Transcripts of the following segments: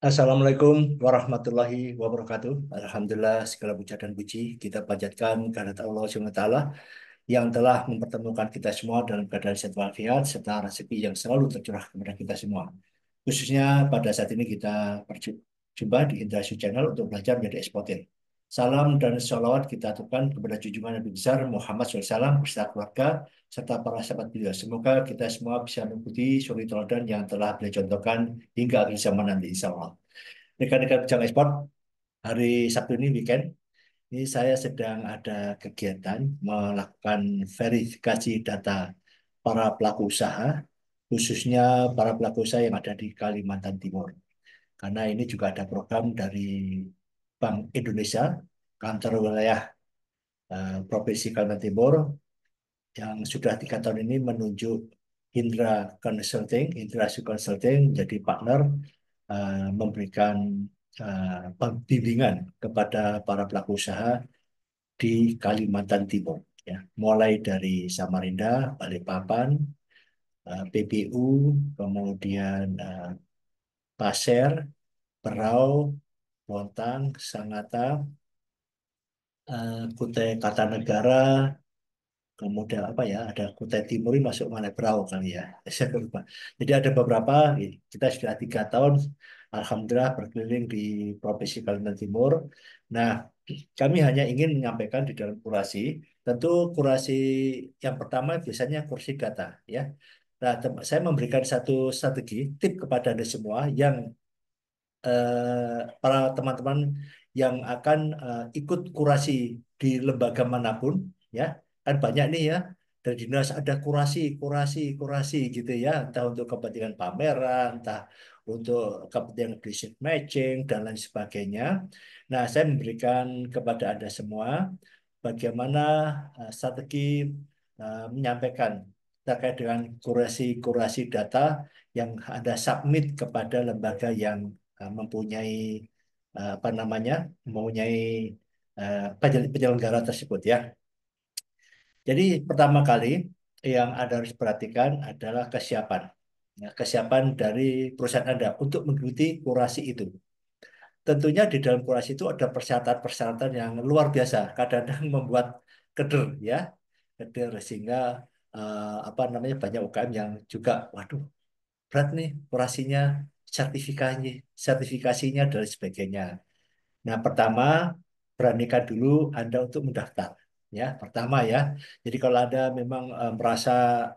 Assalamualaikum warahmatullahi wabarakatuh. Alhamdulillah segala puja dan puji kita panjatkan kehadirat Allah Subhanahu wa taala yang telah mempertemukan kita semua dalam keadaan sehat walafiat serta rezeki yang selalu tercurah kepada kita semua. Khususnya pada saat ini kita berjumpa di Indrasu Channel untuk belajar menjadi eksportir. Salam dan sholawat kita aturkan kepada junjungan Nabi besar Muhammad SAW beserta keluarga serta para sahabat beliau. Semoga kita semua bisa mengikuti suri teladan yang telah beliau contohkan hingga akhir zaman nanti insya Allah. Rekan-rekan pejalan ekspor, hari Sabtu ini weekend, ini saya sedang ada kegiatan melakukan verifikasi data para pelaku usaha, khususnya para pelaku usaha yang ada di Kalimantan Timur. Karena ini juga ada program dari Bank Indonesia, kantor wilayah Provinsi Kalimantan Timur, yang sudah 3 tahun ini menunjuk Indra Consulting jadi partner memberikan bimbingan kepada para pelaku usaha di Kalimantan Timur, ya, mulai dari Samarinda, Balikpapan, PBU, kemudian Pasir, Berau, Bontang, Sangatta, Kutai Kartanegara, kemudian apa ya, ada Kutai Timur ini masuk mana Berau kali ya, saya lupa. Jadi ada beberapa, kita sudah 3 tahun, alhamdulillah berkeliling di Provinsi Kalimantan Timur. Nah, kami hanya ingin menyampaikan di dalam kurasi, tentu kurasi yang pertama biasanya kursi data, ya. Nah, saya memberikan satu strategi, tip kepada Anda semua yang para teman-teman yang akan ikut kurasi di lembaga manapun, ya, kan banyak nih ya, dari dinas ada kurasi, kurasi, kurasi gitu ya, entah untuk kepentingan pameran, entah untuk kepentingan business matching dan lain sebagainya. Nah, saya memberikan kepada Anda semua bagaimana strategi menyampaikan terkait dengan kurasi-kurasi data yang Anda submit kepada lembaga yang mempunyai apa namanya, mempunyai penyelenggara tersebut ya. Jadi pertama kali yang Anda harus perhatikan adalah kesiapan. Ya, kesiapan dari perusahaan Anda untuk mengikuti kurasi itu. Tentunya di dalam kurasi itu ada persyaratan-persyaratan yang luar biasa, kadang-kadang membuat keder ya, keder sehingga apa namanya banyak UKM yang juga, waduh, berat nih kurasinya, sertifikasinya, sertifikasinya dan sebagainya. Nah, pertama, beranikan dulu Anda untuk mendaftar. Ya, pertama ya. Jadi kalau Anda memang merasa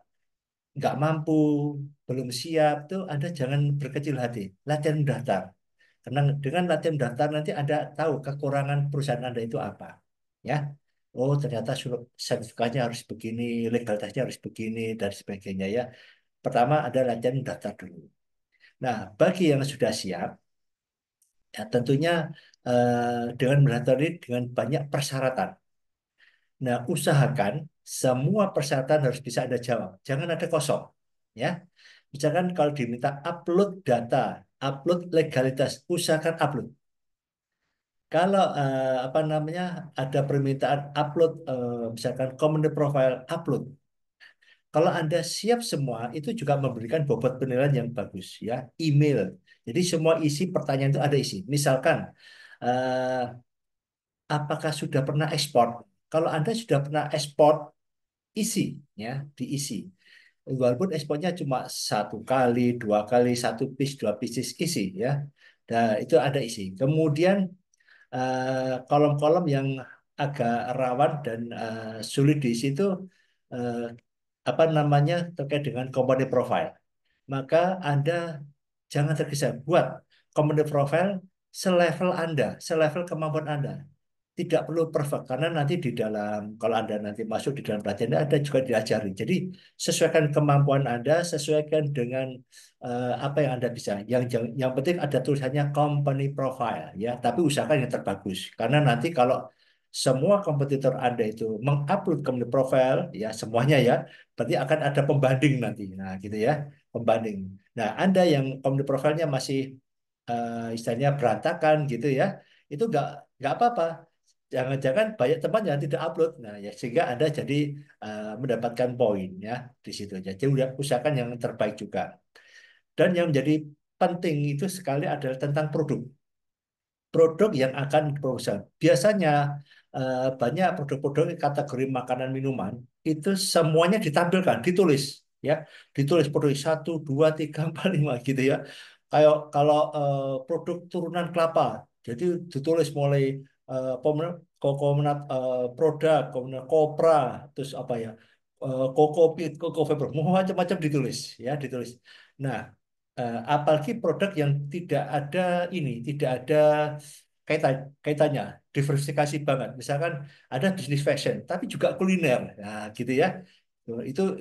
nggak mampu, belum siap, tuh Anda jangan berkecil hati. Latihan mendaftar. Karena dengan latihan mendaftar nanti Anda tahu kekurangan perusahaan Anda itu apa. Ya. Oh, ternyata sertifikatnya harus begini, legalitasnya harus begini, dan sebagainya ya. Pertama, ada latihan mendaftar dulu. Nah, bagi yang sudah siap, ya, tentunya dengan mendaftar ini dengan banyak persyaratan. Nah, usahakan semua persyaratan harus bisa Anda jawab. Jangan ada kosong. Ya, misalkan kalau diminta upload data, upload legalitas, usahakan upload. Kalau apa namanya ada permintaan upload, misalkan company profile, upload. Kalau Anda siap semua, itu juga memberikan bobot penilaian yang bagus, ya. Email. Jadi semua isi pertanyaan itu ada isi. Misalkan eh, apakah sudah pernah ekspor? Kalau Anda sudah pernah ekspor, isi, ya, diisi. Walaupun ekspornya cuma 1 kali, 2 kali, 1 piece, 2 pieces isi, ya. Nah, itu ada isi. Kemudian kolom-kolom yang agak rawan dan sulit diisi itu eh, apa namanya terkait dengan company profile. Maka Anda jangan tergesa buat company profile selevel Anda, selevel kemampuan Anda. Tidak perlu perfect karena nanti di dalam kalau Anda nanti masuk di dalam pelatihan Anda juga diajari. Jadi sesuaikan kemampuan Anda, sesuaikan dengan apa yang Anda bisa. Yang penting ada tulisannya company profile ya, tapi usahakan yang terbagus. Karena nanti kalau semua kompetitor Anda itu mengupload company profile ya semuanya ya, berarti akan ada pembanding nanti. Nah, gitu ya, pembanding. Nah, Anda yang company profile-nya masih istilahnya berantakan gitu ya, itu nggak apa-apa. Jangan-jangan banyak teman yang tidak upload. Nah, ya sehingga Anda jadi mendapatkan poin ya di situ. Jadi udah usahakan yang terbaik juga. Dan yang menjadi penting itu sekali adalah tentang produk yang akan diproduksi. Biasanya banyak produk-produk kategori makanan minuman itu semuanya ditampilkan, ditulis, ya, ditulis produk satu, dua, tiga, empat, lima gitu ya. Kayak kalau produk turunan kelapa, jadi ditulis mulai kokonat produk, kemudian kopra, terus apa ya, kokopit, kokofiber, macam-macam ditulis, ya, ditulis. Nah, apalagi produk yang tidak ada ini, tidak ada kaitannya, diversifikasi banget. Misalkan ada bisnis fashion, tapi juga kuliner, nah gitu ya. Itu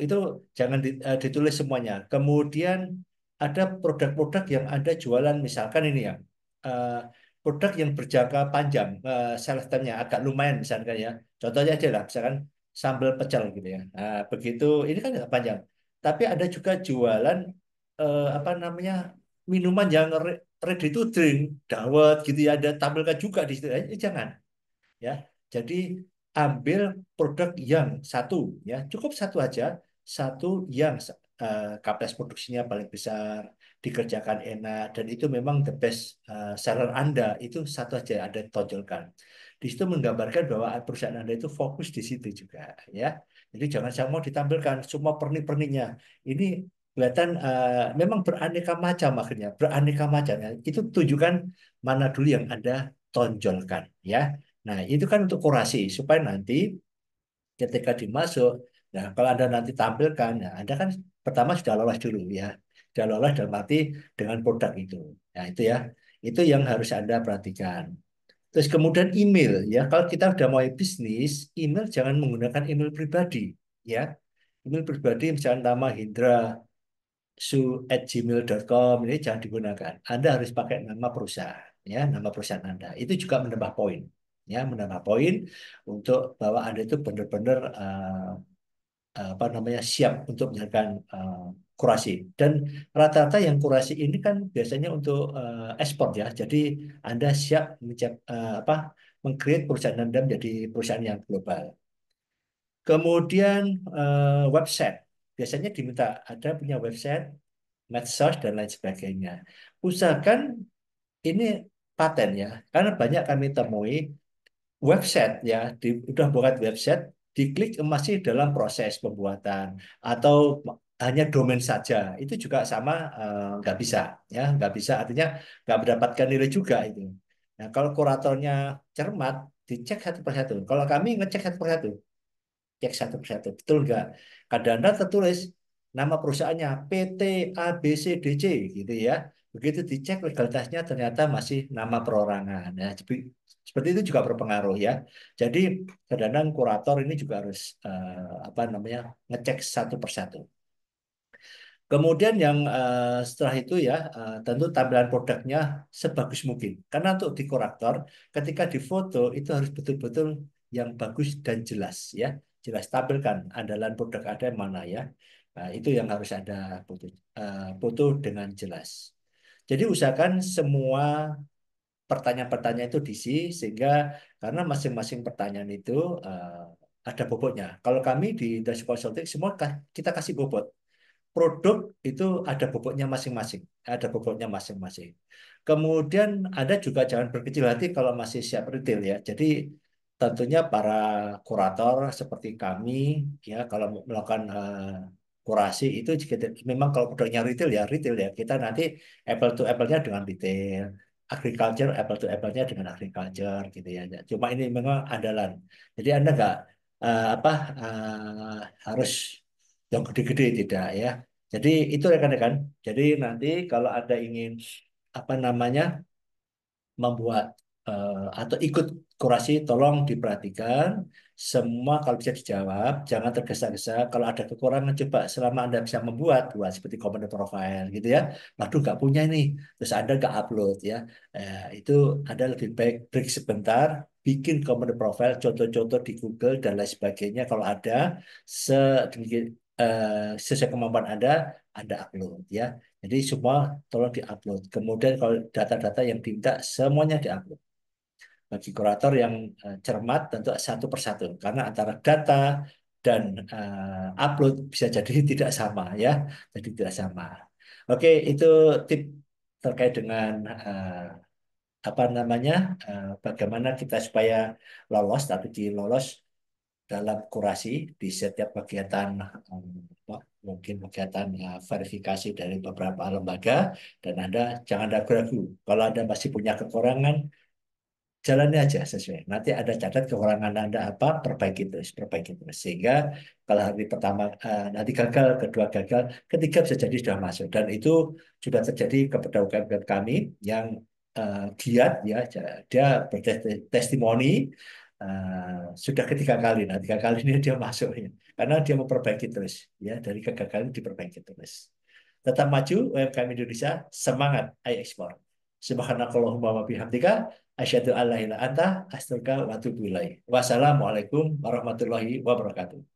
jangan ditulis semuanya. Kemudian ada produk-produk yang ada jualan, misalkan ini ya, eh, produk yang berjangka panjang, shelf time-nya agak lumayan misalkan ya. Contohnya aja lah, misalkan sambal pecel gitu ya. Nah, begitu ini kan agak panjang. Tapi ada juga jualan apa namanya, minuman yang ready to drink, dawet gitu ya, ada tampilkan juga di situ. Jangan, ya. Jadi ambil produk yang satu, ya, cukup satu aja, satu yang kapasitas produksinya paling besar, dikerjakan enak, dan itu memang the best seller Anda itu satu aja Anda tonjolkan. Di situ menggambarkan bahwa perusahaan Anda itu fokus di situ juga, ya. Jadi jangan semua ditampilkan semua pernik-perniknya. Ini kelihatan memang beraneka macam, akhirnya beraneka macam, ya. Itu tunjukkan mana dulu yang Anda tonjolkan, ya. Nah, itu kan untuk kurasi supaya nanti ketika dimasuk, nah kalau Anda nanti tampilkan, nah Anda kan pertama sudah lolos dulu, ya. Sudah lolos dalam arti dengan produk itu. Nah, itu ya. Itu yang harus Anda perhatikan. Terus kemudian email, ya. Kalau kita udah mau bisnis, email jangan menggunakan email pribadi, ya. Email pribadi misalnya nama Hindra su@gmail.com ini jangan digunakan. Anda harus pakai nama perusahaan, ya, nama perusahaan Anda. Itu juga menambah poin, ya, menambah poin untuk bahwa Anda itu benar-benar apa namanya, siap untuk menjalankan kurasi. Dan rata-rata yang kurasi ini kan biasanya untuk ekspor, ya. Jadi Anda siap apa, mengcreate perusahaan Anda menjadi perusahaan yang global. Kemudian website. Biasanya diminta ada punya website, medsos dan lain sebagainya. Usahakan ini paten, ya, karena banyak kami temui website, ya, udah buat website, diklik masih dalam proses pembuatan atau hanya domain saja, itu juga sama, nggak bisa, ya, nggak bisa, artinya nggak mendapatkan nilai juga itu. Nah, kalau kuratornya cermat, dicek satu persatu. Kalau kami ngecek satu persatu, cek satu persatu, betul nggak? Kadang-kadang tertulis nama perusahaannya PT ABCDC gitu ya. Begitu dicek legalitasnya ternyata masih nama perorangan. Nah, seperti itu juga berpengaruh, ya. Jadi kadang-kadang kurator ini juga harus apa namanya, ngecek satu persatu. Kemudian yang setelah itu, ya, tentu tampilan produknya sebagus mungkin. Karena untuk di korektor, ketika difoto itu harus betul-betul yang bagus dan jelas, ya. Jelas tampilkan andalan produk ada yang mana, ya. Nah, itu yang harus ada foto, foto dengan jelas. Jadi usahakan semua pertanyaan-pertanyaan itu diisi sehingga karena masing-masing pertanyaan itu ada bobotnya. Kalau kami di industri consulting semua kita kasih bobot produk itu ada bobotnya masing-masing, ada bobotnya masing-masing. Kemudian Anda juga jangan berkecil hati kalau masih siap retail, ya. Jadi tentunya para kurator seperti kami, ya, kalau melakukan kurasi itu jika memang kalau produknya retail, ya retail, ya, kita nanti apple to apple-nya dengan retail, agriculture apple to apple-nya dengan agriculture gitu ya. Cuma ini memang andalan. Jadi Anda nggak apa harus yang gede-gede, tidak, ya. Jadi itu rekan-rekan. Jadi nanti kalau ada ingin apa namanya, membuat atau ikut kurasi, tolong diperhatikan semua, kalau bisa dijawab, jangan tergesa-gesa. Kalau ada kekurangan, coba selama Anda bisa buat seperti company profile gitu ya. Waduh, nggak punya ini, terus Anda nggak upload, ya. Itu ada lebih baik break sebentar, bikin company profile, contoh-contoh di Google dan lain sebagainya. Kalau ada sedikit sesuai kemampuan Anda upload, ya. Jadi semua tolong diupload. Kemudian kalau data-data yang diminta semuanya diupload. Bagi kurator yang cermat tentu satu persatu karena antara data dan upload bisa jadi tidak sama, ya. Jadi tidak sama. Oke, itu tip terkait dengan apa namanya bagaimana kita supaya lolos, strategi lolos dalam kurasi di setiap kegiatan, apa, mungkin kegiatan verifikasi dari beberapa lembaga. Dan Anda jangan ragu-ragu kalau Anda masih punya kekurangan, jalani aja sesuai. Nanti ada catat kekurangan Anda apa, perbaiki terus. Sehingga kalau hari pertama nanti gagal, kedua gagal, ketiga bisa jadi sudah masuk. Dan itu sudah terjadi kepada UKM kami yang giat ya, dia bertestimoni sudah ketiga kali. Nah, tiga kali ini dia masuk ya. Karena dia memperbaiki terus ya, dari kegagalan diperbaiki terus. Tetap maju UMKM Indonesia, semangat, ayo ekspor. Subhanakallahumma wa bihamdika asyhadu an la ilaha illa anta astaghfiruka wa atubu ilaik. Wassalamualaikum warahmatullahi wabarakatuh.